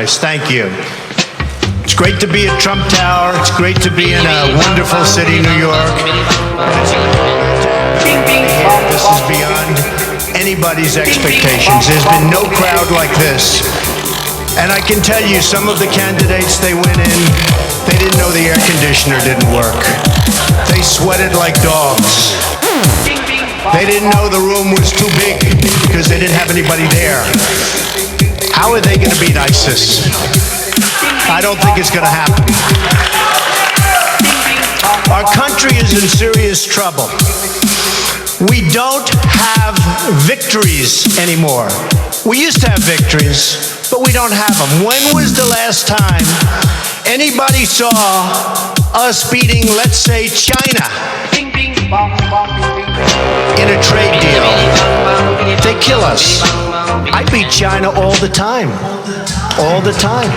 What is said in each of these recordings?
Thank you. It's great to be at Trump Tower. It's great to be in a wonderful city, New York. This is beyond anybody's expectations. There's been no crowd like this. And I can tell you, some of the candidates, they went in, they didn't know the air conditioner didn't work. They sweated like dogs. They didn't know the room was too big because they didn't have anybody there. How are they going to beat ISIS? I don't think it's going to happen. Our country is in serious trouble. We don't have victories anymore. We used to have victories, but we don't have them. When was the last time anybody saw us beating, let's say, China in a trade deal? They kill us. I beat China all the time. All the time.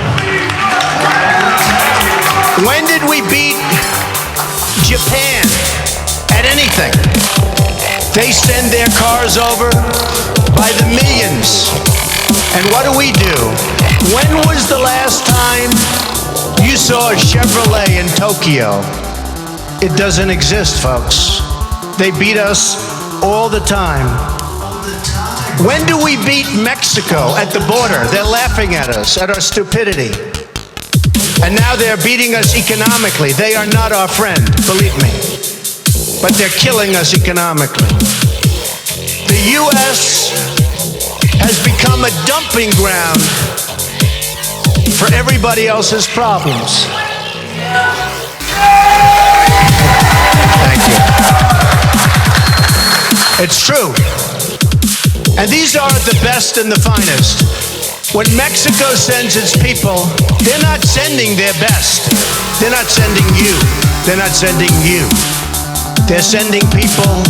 When did we beat Japan at anything? They send their cars over by the millions. And what do? When was the last time you saw a Chevrolet in Tokyo? It doesn't exist, folks. They beat us all the time. When do we beat Mexico at the border? They're laughing at us, at our stupidity. And now they're beating us economically. They are not our friend, believe me. But they're killing us economically. The U.S. has become a dumping ground for everybody else's problems. Thank you. It's true. And these are the best and the finest. When Mexico sends its people, they're not sending their best. They're not sending you. They're not sending you. They're sending people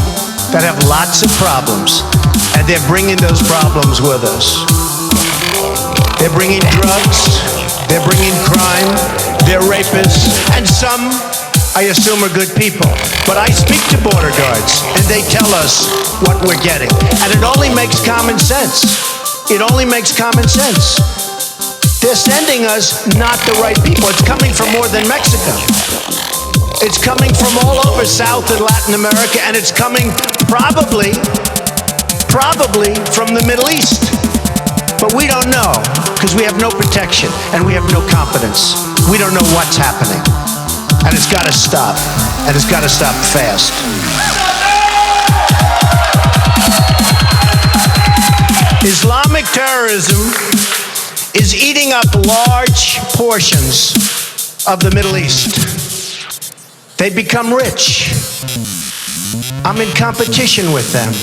that have lots of problems, and they're bringing those problems with us. They're bringing drugs, they're bringing crime, they're rapists, and some, I assume, are good people. But I speak to border guards, and they tell us what we're getting. And it only makes common sense. It only makes common sense. They're sending us not the right people. It's coming from more than Mexico. It's coming from all over South and Latin America, and it's coming probably from the Middle East. But we don't know, because we have no protection, and we have no competence. We don't know what's happening. And it's got to stop. And it's got to stop fast. Islamic terrorism is eating up large portions of the Middle East. They become rich. I'm in competition with them.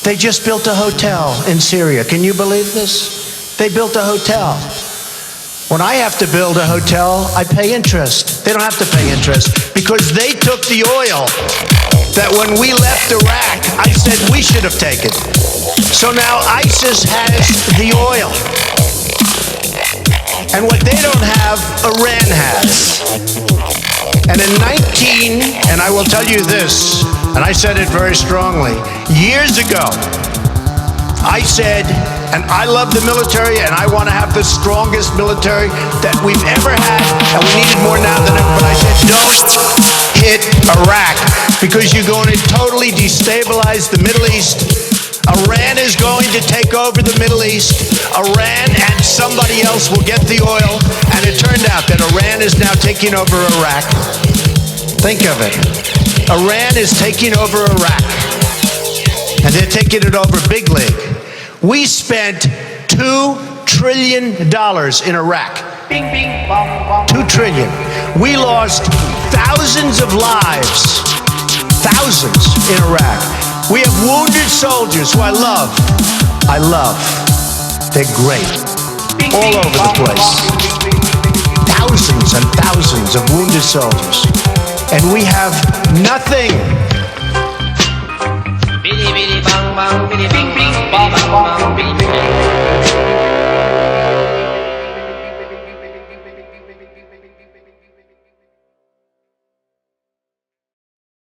They just built a hotel in Syria. Can you believe this? They built a hotel. When I have to build a hotel, I pay interest. They don't have to pay interest because they took the oil that when we left Iraq, I said we should have taken. So now ISIS has the oil. And what they don't have, Iran has. And and I will tell you this, and I said it very strongly, years ago, I said, and I love the military, and I want to have the strongest military that we've ever had, and we need it more now than ever, but I said, don't hit Iraq, because you're going to totally destabilize the Middle East. Iran is going to take over the Middle East. Iran and somebody else will get the oil, and it turned out that Iran is now taking over Iraq. Think of it. Iran is taking over Iraq, and they're taking it over big league. We spent $2 trillion in Iraq. $2 trillion. We lost thousands of lives, thousands in Iraq. We have wounded soldiers who I love. They're great. All over the place. Thousands and thousands of wounded soldiers. And we have nothing.